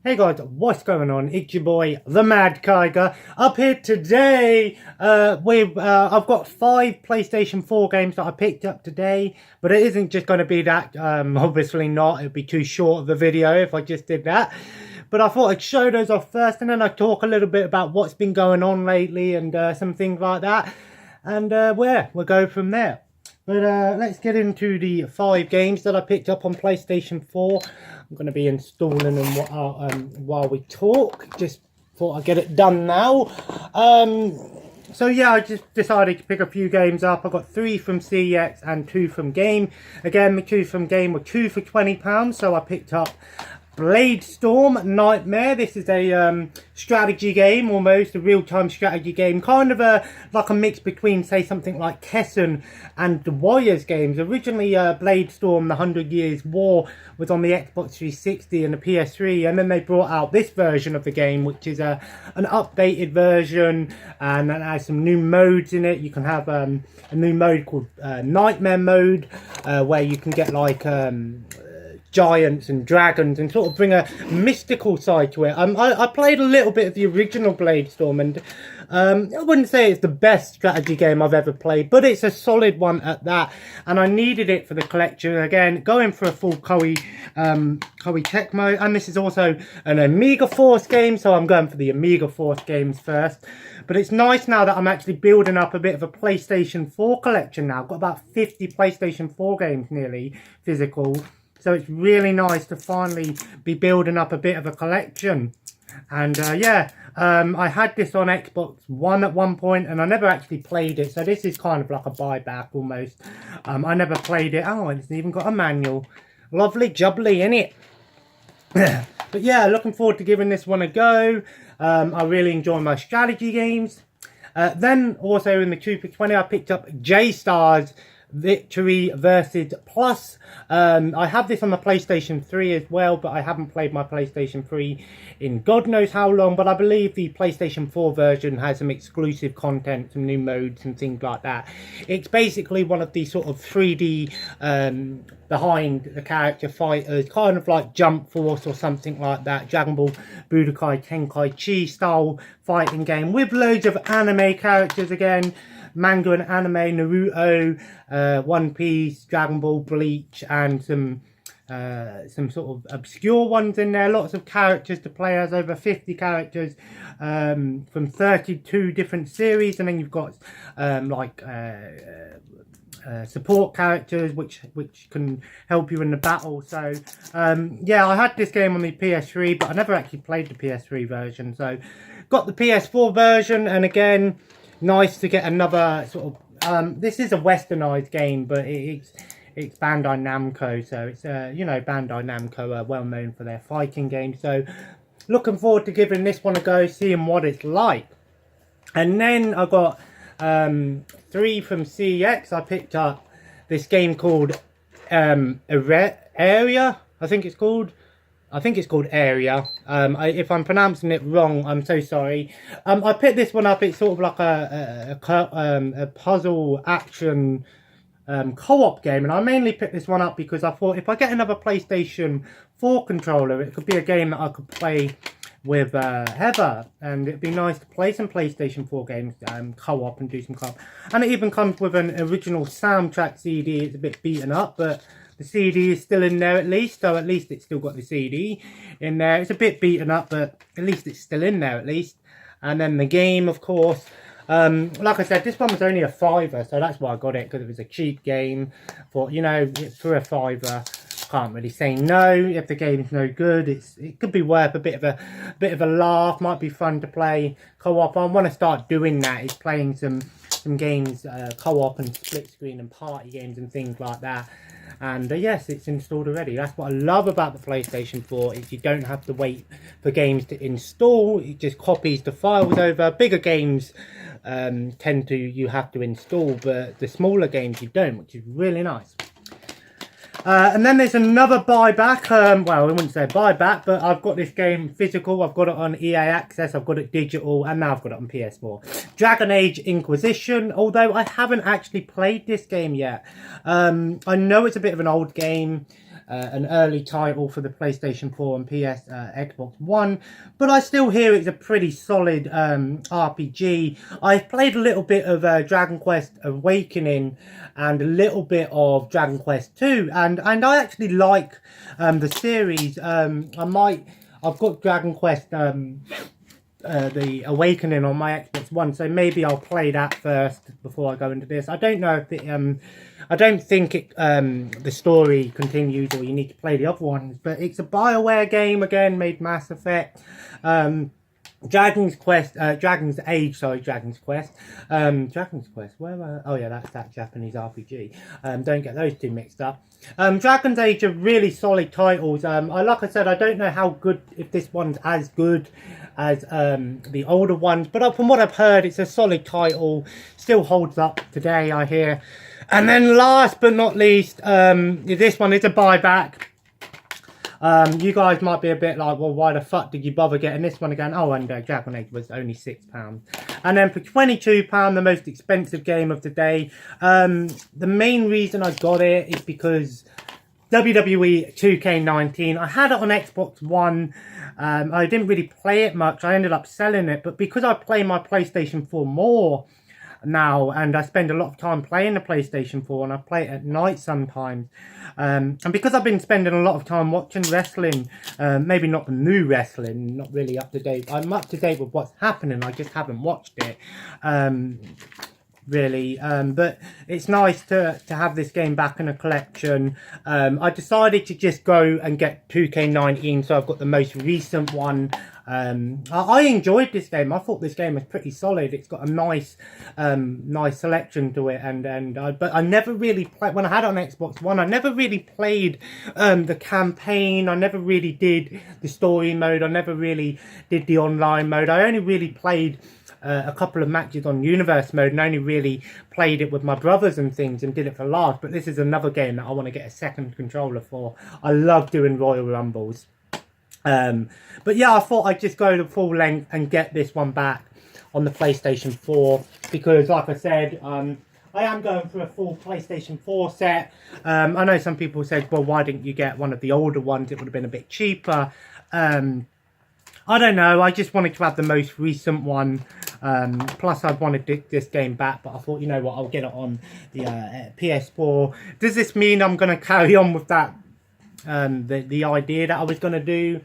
Hey guys, what's going on? It's your boy, the Mad Kiger, up here today. I've got 5 PlayStation 4 games that I picked up today, but it isn't just going to be that. Obviously not. It'd be too short of a video if I just did that. But I thought I'd show those off first, and then I'd talk a little bit about what's been going on lately and some things like that. And we'll go from there. But let's get into the 5 games that I picked up on PlayStation 4. I'm going to be installing them while we talk. Just thought I'd get it done now. So yeah, I just decided to pick a few games up. I got 3 from CEX and 2 from Game. Again, the 2 from Game were 2 for £20, so I picked up Bladestorm Nightmare. This is a strategy game, almost a real-time strategy game, kind of like a mix between, say, something like Kessen and the Warriors games. Originally, Bladestorm: The 100 Years War was on the Xbox 360 and the PS3, and then they brought out this version of the game, which is an updated version, and it has some new modes in it. You can have a new mode called Nightmare Mode, where you can get like giants and dragons and sort of bring a mystical side to it. I played a little bit of the original Bladestorm, and I wouldn't say it's the best strategy game I've ever played, but it's a solid one at that, and I needed it for the collection. Again, going for a full Koei Tech mode, and this is also an Amiga Force game, so I'm going for the Amiga Force games first. But it's nice now that I'm actually building up a bit of a PlayStation 4 collection now. I've got about 50 PlayStation 4 games nearly, physical. So it's really nice to finally be building up a bit of a collection. And I had this on Xbox One at one point, and I never actually played it. So this is kind of like a buyback almost. I never played it. Oh, it's even got a manual. Lovely jubbly, innit? But yeah, looking forward to giving this one a go. I really enjoy my strategy games. Then also in the 2 for 20, I picked up JStars Victory versus Plus. I have this on the PlayStation 3 as well, but I haven't played my PlayStation 3 in God knows how long. But I believe the PlayStation 4 version has some exclusive content, some new modes and things like that. It's basically one of these sort of 3D behind the character fighters, kind of like Jump Force or something like that, Dragon Ball Budokai Tenkaichi style fighting game with loads of anime characters again. Manga and anime, Naruto, One Piece, Dragon Ball, Bleach, and some sort of obscure ones in there. Lots of characters to play as, over 50 characters from 32 different series, and then you've got support characters which can help you in the battle. So yeah, I had this game on the PS3, but I never actually played the PS3 version. So got the PS4 version, and again, nice to get another sort of this is a westernized game, but it's Bandai Namco, so it's you know, Bandai Namco are well known for their fighting games, so looking forward to giving this one a go, seeing what it's like. And then I got 3 from CEX. I picked up this game called Area, I think it's called Area. If I'm pronouncing it wrong, I'm so sorry. I picked this one up. It's sort of like a puzzle action co-op game, and I mainly picked this one up because I thought if I get another PlayStation 4 controller, it could be a game that I could play with Heather, and it'd be nice to play some PlayStation 4 games co-op and do some co-op. And it even comes with an original soundtrack CD. It's a bit beaten up, but the CD is still in there at least, so at least it's still got the CD in there. It's a bit beaten up, but at least it's still in there at least. And then the game, of course. Like I said, this one was only a £5, so that's why I got it, because it was a cheap game. Thought, you know, for a £5, can't really say no. If the game's no good, it could be worth a bit of a laugh. Might be fun to play co-op. I want to start doing that. Is playing some games co-op and split screen and party games and things like that. And yes, it's installed already. That's what I love about the PlayStation 4, is you don't have to wait for games to install. It just copies the files over. Bigger games you have to install, but the smaller games you don't, which is really nice. And then there's another buyback. Well, I wouldn't say buyback, but I've got this game physical. I've got it on EA Access. I've got it digital, and now I've got it on PS4. Dragon Age Inquisition. Although I haven't actually played this game yet. I know it's a bit of an old game. an early title for the PlayStation 4 and Xbox One, but I still hear it's a pretty solid RPG. I've played a little bit of Dragon Quest Awakening and a little bit of Dragon Quest 2, and I actually like the series. I've got Dragon Quest the Awakening on my Xbox One, so maybe I'll play that first before I go into this. I don't know if it, I don't think it, the story continues or you need to play the other ones, but it's a BioWare game again, made Mass Effect. Dragon's Quest, Dragon's Age, Dragon's Quest, oh yeah, that's that Japanese RPG, don't get those two mixed up. Dragon's Age are really solid titles. Like I said, I don't know how good, if this one's as good as the older ones, but from what I've heard, it's a solid title, still holds up today, I hear. And then last but not least, this one is a buyback. You guys might be a bit like, well, why the fuck did you bother getting this one again? Oh, and Dragon Age was only £6. And then for £22, the most expensive game of the day. The main reason I got it is because WWE 2K19, I had it on Xbox One. I didn't really play it much. I ended up selling it. But because I play my PlayStation 4 more now, and I spend a lot of time playing the PlayStation 4, and I play it at night sometimes, and because I've been spending a lot of time watching wrestling, maybe not the new wrestling, not really up to date. I'm up to date with what's happening, I just haven't watched it really, but it's nice to have this game back in a collection. I decided to just go and get 2K19, so I've got the most recent one. I enjoyed this game. I thought this game was pretty solid. It's got a nice selection to it, but I never really played, when I had it on Xbox One, I never really played the campaign. I never really did the story mode. I never really did the online mode. I only really played a couple of matches on Universe mode, and only really played it with my brothers and things and did it for laughs. But this is another game that I want to get a second controller for. I love doing Royal Rumbles. But yeah, I thought I'd just go the full length and get this one back on the PlayStation 4, because like I said, I am going for a full PlayStation 4 set. I know some people said, well, why didn't you get one of the older ones? It would have been a bit cheaper. I don't know, I just wanted to have the most recent one. Plus I wanted this game back, but I thought, you know what, I'll get it on the ps4. Does this mean I'm going to carry on with that, the idea that I was going to do?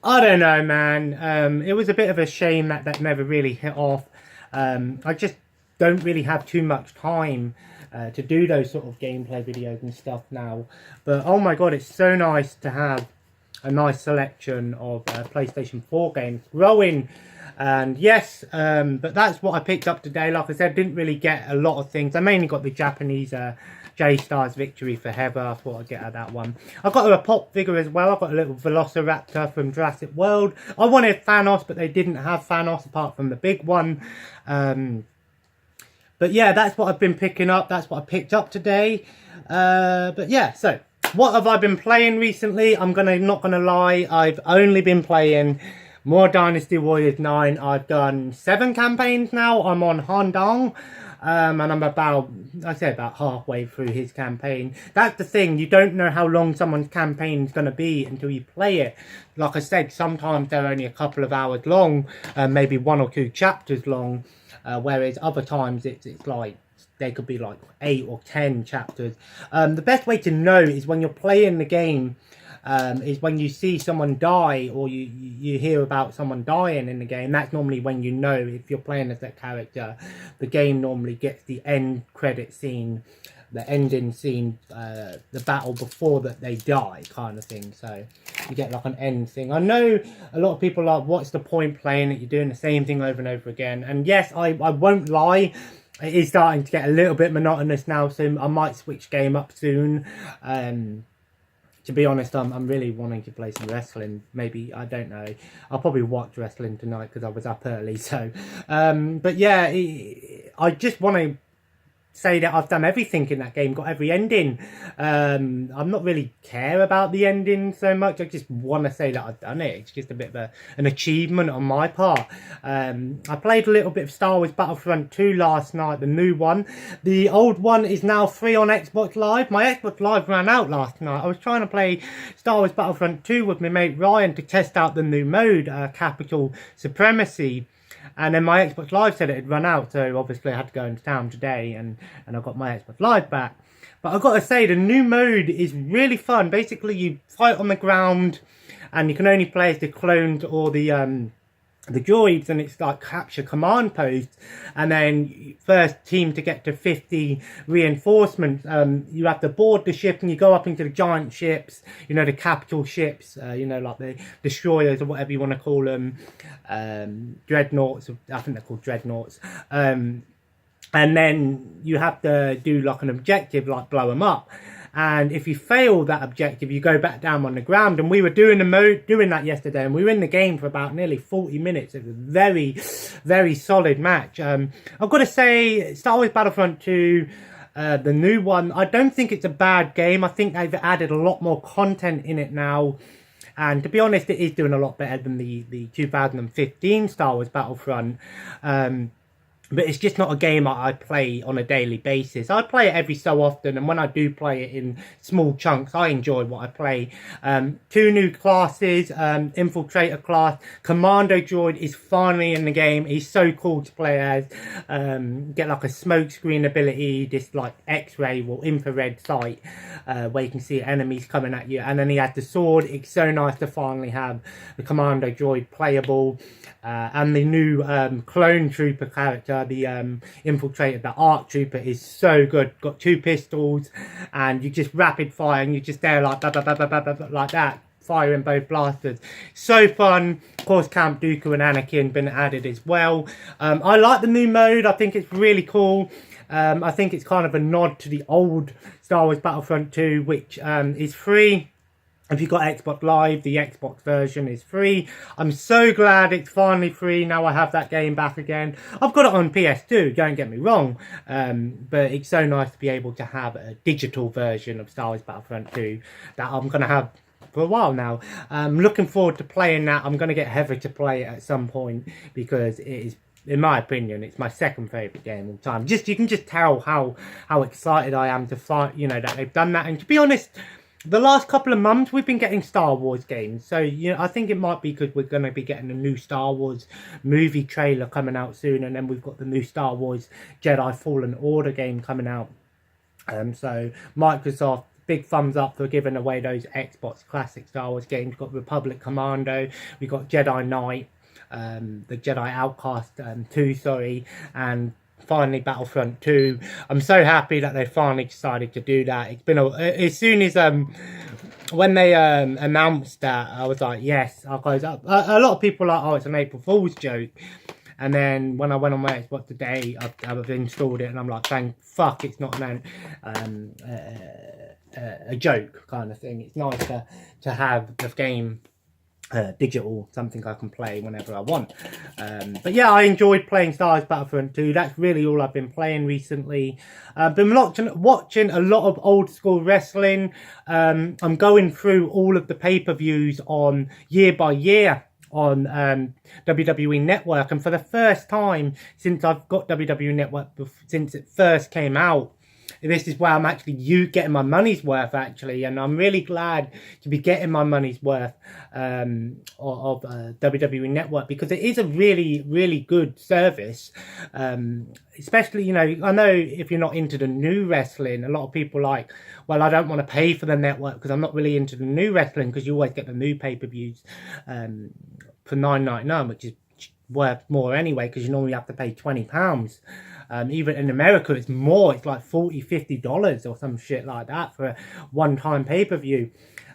I don't know, man. It was a bit of a shame that never really hit off. I just don't really have too much time to do those sort of gameplay videos and stuff now. But oh my god, it's so nice to have a nice selection of PlayStation 4 games growing. And yes, but that's what I picked up today. Like I said, didn't really get a lot of things. I mainly got the Japanese JStars Victory for Heather. I thought I'd get her that one. I've got a pop figure as well. I've got a little Velociraptor from Jurassic World. I wanted Thanos, but they didn't have Thanos apart from the big one. But yeah, that's what I've been picking up. That's what I picked up today. But yeah, so what have I been playing recently? Not gonna lie, I've only been playing more Dynasty Warriors 9. I've done 7 campaigns now. I'm on Handong. And I'm about halfway through his campaign. That's the thing, you don't know how long someone's campaign is going to be until you play it. Like I said, sometimes they're only a couple of hours long, maybe 1 or 2 chapters long, whereas other times it's like, they could be like 8 or 10 chapters. The best way to know is when you're playing the game, is when you see someone die, or you hear about someone dying in the game. That's normally when you know, if you're playing as that character, the game normally gets the end credit scene, the ending scene, the battle before that they die kind of thing. So you get like an end thing. I know a lot of people are like, what's the point playing it? You're doing the same thing over and over again. And yes, I won't lie, it is starting to get a little bit monotonous now, so I might switch game up soon. To be honest, I'm really wanting to play some wrestling. Maybe, I don't know. I'll probably watch wrestling tonight because I was up early. So, but yeah, I just want to say that I've done everything in that game, got every ending. I'm not really care about the ending so much. I just want to say that I've done it. It's just a bit of an achievement on my part. I played a little bit of Star Wars Battlefront 2 last night, the new one. The old one is now free on Xbox Live. My Xbox Live ran out last night. I was trying to play Star Wars Battlefront 2 with my mate Ryan to test out the new mode, Capital Supremacy. And then my Xbox Live said it had run out, so obviously I had to go into town today, and I got my Xbox Live back. But I've got to say, the new mode is really fun. Basically, you fight on the ground, and you can only play as the clones or the droids, and it's like capture command posts, and then first team to get to 50 reinforcements, you have to board the ship, and you go up into the giant ships, you know, the capital ships, you know, like the destroyers or whatever you want to call them, dreadnoughts, I think they're called dreadnoughts, and then you have to do like an objective, like blow them up. And if you fail that objective, you go back down on the ground. And we were doing that yesterday, and we were in the game for about nearly 40 minutes. It was a very, very solid match. I've got to say, Star Wars Battlefront 2, the new one, I don't think it's a bad game. I think they've added a lot more content in it now. And to be honest, it is doing a lot better than the 2015 Star Wars Battlefront. But it's just not a game I play on a daily basis. I play it every so often, and when I do play it in small chunks, I enjoy what I play. 2 new classes, Infiltrator class. Commando Droid is finally in the game. He's so cool to play as. Get like a smoke screen ability, this like X-ray or infrared sight, where you can see enemies coming at you. And then he has the sword. It's so nice to finally have the Commando Droid playable. And the new clone trooper character, the Infiltrator, the ARC trooper, is so good. Got 2 pistols, and you just rapid fire, and you're just there like like that, firing both blasters. So fun. Of course, Camp Dooku and Anakin been added as well. I like the new mode. I think it's really cool. I think it's kind of a nod to the old Star Wars Battlefront 2, which is free. If you've got Xbox Live, the Xbox version is free. I'm so glad it's finally free. Now I have that game back again. I've got it on PS2, don't get me wrong. But it's so nice to be able to have a digital version of Star Wars Battlefront 2 that I'm going to have for a while now. I'm looking forward to playing that. I'm going to get Heather to play it at some point, because it is, in my opinion, it's my second favourite game of all time. You can just tell how excited I am to find, you know, that they've done that. And to be honest, the last couple of months we've been getting Star Wars games, so you know, I think it might be because we're going to be getting a new Star Wars movie trailer coming out soon, and then we've got the new Star Wars Jedi Fallen Order game coming out. So Microsoft, big thumbs up for giving away those Xbox classic Star Wars games. We've got Republic Commando, we've got Jedi Knight, the Jedi Outcast 2, sorry, and finally Battlefront 2. I'm so happy that they finally decided to do that. It's been as soon as when they announced that, I was like, yes, I'll close up. A lot of people are like, oh, it's an April Fool's joke. And then when I went on my Xbox today, I've installed it, and I'm like, thank fuck it's not a joke kind of thing. It's nice to have the game digital, something I can play whenever I want. But yeah, I enjoyed playing Star Wars Battlefront 2. That's really all I've been playing recently. I've been watching a lot of old school wrestling. I'm going through all of the pay-per-views on year by year on WWE Network, and for the first time since I've got WWE Network, since it first came out, this is where I'm actually getting my money's worth, actually, and I'm really glad to be getting my money's worth of WWE Network, because it is a really, really good service. Especially, you know, I know if you're not into the new wrestling, a lot of people like, well, I don't want to pay for the network because I'm not really into the new wrestling, because you always get the new pay-per-views for $9.99, which is worth more anyway, because you normally have to pay £20. Even in America, it's more. It's like $40-50 or some shit like that for a one-time pay-per-view.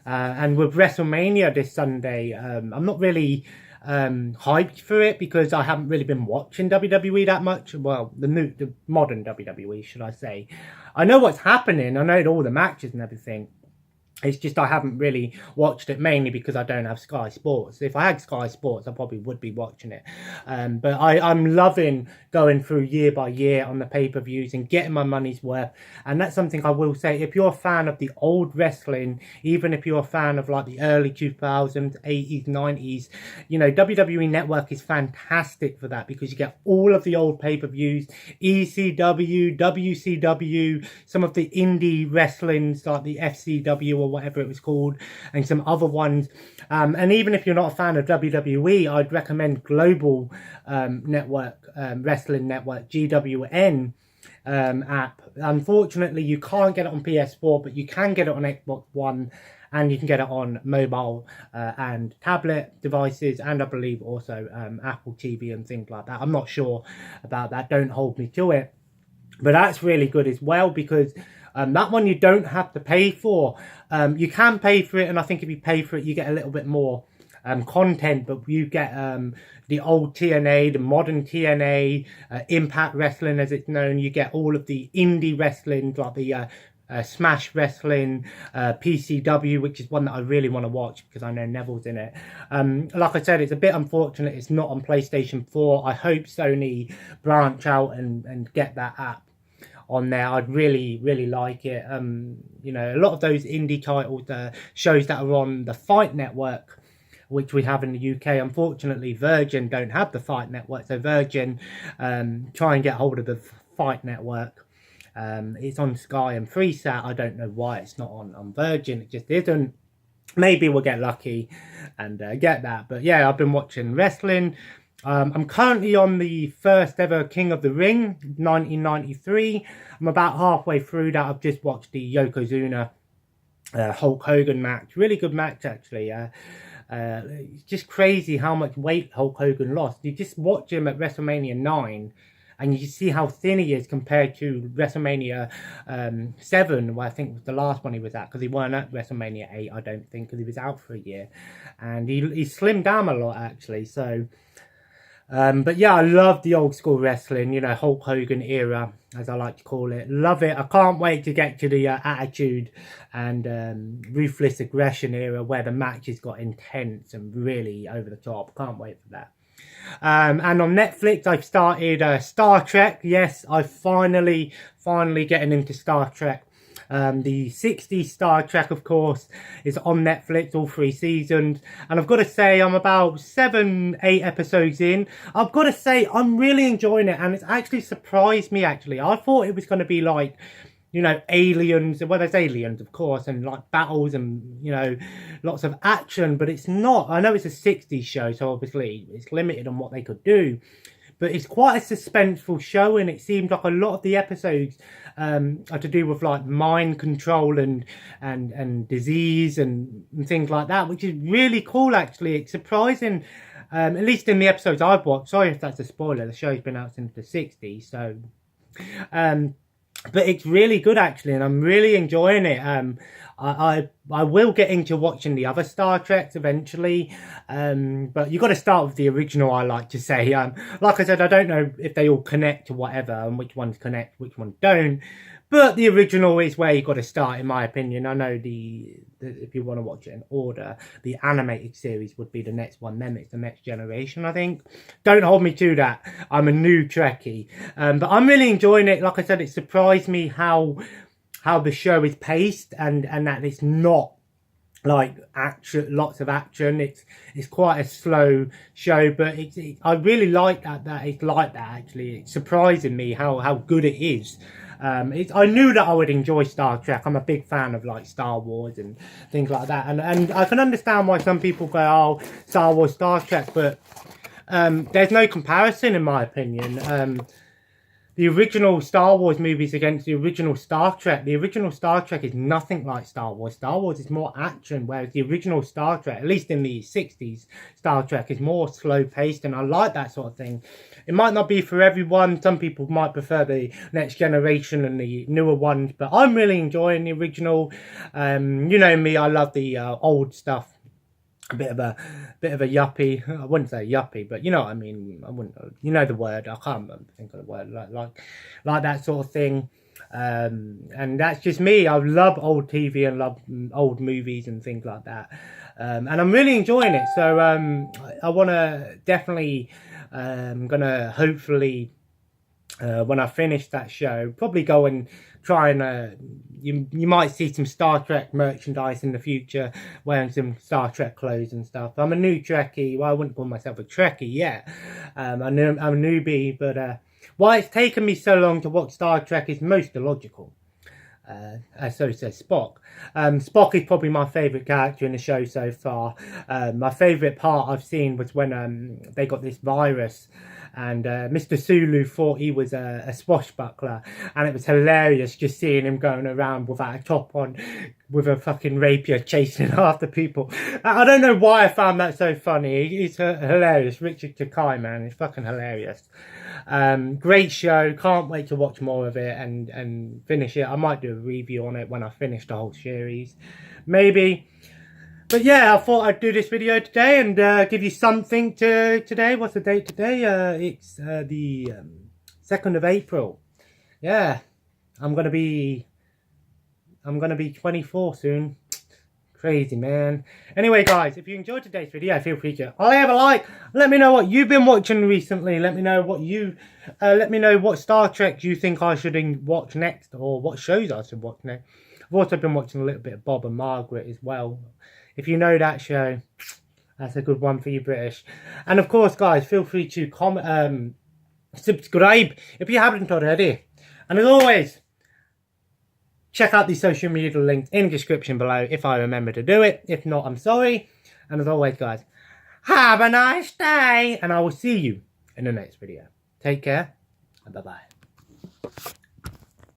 And with WrestleMania this Sunday, I'm not really hyped for it, because I haven't really been watching WWE that much. Well, the modern WWE, should I say. I know what's happening. I know all the matches and everything. It's just I haven't really watched it, mainly because I don't have Sky Sports. If I had Sky Sports, I probably would be watching it. But I'm loving going through year by year on the pay-per-views and getting my money's worth. And that's something I will say. If you're a fan of the old wrestling, even if you're a fan of like the early 2000s, 80s, 90s, you know, WWE Network is fantastic for that, because you get all of the old pay-per-views, ECW, WCW, some of the indie wrestlings like the FCW or whatever it was called, and some other ones. And even if you're not a fan of WWE, I'd recommend Global Network, Wrestling Network, GWN app. Unfortunately, you can't get it on PS4, but you can get it on Xbox One, and you can get it on mobile and tablet devices, and I believe also Apple TV and things like that. I'm not sure about that, don't hold me to it. But that's really good as well, because that one you don't have to pay for. You can pay for it, and I think if you pay for it, you get a little bit more content, but you get the old TNA, the modern TNA, Impact Wrestling as it's known. You get all of the indie wrestling, like the Smash Wrestling, PCW, which is one that I really want to watch because I know Neville's in it. Like I said, it's a bit unfortunate it's not on PlayStation 4. I hope Sony branch out and get that app on there. I'd really like it. You know, a lot of those indie titles, shows that are on the Fight Network, which we have in the UK. Unfortunately, Virgin don't have the Fight Network, so Virgin try and get hold of the Fight Network. It's on Sky and Freesat. I don't know why it's not on Virgin. It just isn't. Maybe we'll get lucky and get that. But yeah, I've been watching wrestling. I'm currently on the first ever King of the Ring, 1993. I'm about halfway through that. I've just watched the Yokozuna Hulk Hogan match. Really good match, actually. It's just crazy how much weight Hulk Hogan lost. You just watch him at WrestleMania 9, and you see how thin he is compared to WrestleMania 7, where I think was the last one he was at, because he weren't at WrestleMania 8, I don't think, because he was out for a year. And he slimmed down a lot, actually. So, but yeah, I love the old school wrestling, you know, Hulk Hogan era, as I like to call it. Love it. I can't wait to get to the Attitude and Ruthless Aggression era, where the matches got intense and really over the top. Can't wait for that. And on Netflix, I've started Star Trek. Yes, I finally getting into Star Trek. The 60s Star Trek, of course, is on Netflix, all 3 seasons. And I've got to say, I'm about 7-8 episodes in. I've got to say, I'm really enjoying it. And it's actually surprised me, actually. I thought it was going to be like, you know, aliens. Well, there's aliens, of course, and like battles and, you know, lots of action. But it's not. I know it's a 60s show, so obviously it's limited on what they could do. But it's quite a suspenseful show, and it seemed like a lot of the episodes are to do with like mind control and disease and things like that, which is really cool, actually. It's surprising, at least in the episodes I've watched. Sorry if that's a spoiler. The show's been out since the 60s, so... but it's really good, actually, and I'm really enjoying it. I will get into watching the other Star Treks eventually, but you've got to start with the original, I like to say. Like I said, I don't know if they all connect to whatever, and which ones connect, which ones don't. But the original is where you've got to start, in my opinion. I know if you want to watch it in order, the animated series would be the next one. Then it's the Next Generation, I think. Don't hold me to that. I'm a new Trekkie. But I'm really enjoying it. Like I said, it surprised me how the show is paced, and that it's not like action, lots of action. It's quite a slow show, but I really like that it's like that, actually. It's surprising me how good it is. I knew that I would enjoy Star Trek. I'm a big fan of like Star Wars and things like that, and I can understand why some people go, oh, Star Wars, Star Trek, but there's no comparison, in my opinion. The original Star Wars movies against the original Star Trek. The original Star Trek is nothing like Star Wars. Star Wars is more action, whereas the original Star Trek, at least in the 60s, Star Trek is more slow-paced, and I like that sort of thing. It might not be for everyone. Some people might prefer the Next Generation and the newer ones, but I'm really enjoying the original. You know me, I love the old stuff. A bit of a yuppie. I wouldn't say yuppie, but you know what I mean. I wouldn't. You know the word. I can't think of the word. Like that sort of thing. And that's just me. I love old TV and love old movies and things like that. And I'm really enjoying it. So I want to definitely, gonna hopefully, when I finish that show, probably go and try and you might see some Star Trek merchandise in the future, wearing some Star Trek clothes and stuff. I'm a new Trekkie. Well, I wouldn't call myself a Trekkie yet. I'm a newbie, but why it's taken me so long to watch Star Trek is most illogical. So says Spock. Spock is probably my favourite character in the show so far. My favourite part I've seen was when they got this virus, and Mr. Sulu thought he was a swashbuckler, and it was hilarious just seeing him going around without a top on, with a fucking rapier chasing after people. I don't know why I found that so funny. It's hilarious. Richard Takai, man, it's fucking hilarious. Great show. Can't wait to watch more of it and finish it. I might do a review on it when I finish the whole series, maybe. But yeah, I thought I'd do this video today and give you something to today. What's the date today? It's the 2nd of April. Yeah, I'm gonna be 24 soon. Crazy, man. Anyway, guys, if you enjoyed today's video, feel free to leave a like. Let me know what you've been watching recently. Let me know what let me know what Star Trek you think I should watch next, or what shows I should watch next. I've also been watching a little bit of Bob and Margaret as well. If you know that show, that's a good one for you British. And of course, guys, feel free to comment, subscribe if you haven't already. And as always, check out the social media links in the description below if I remember to do it. If not, I'm sorry. And as always, guys, have a nice day. And I will see you in the next video. Take care. And bye-bye.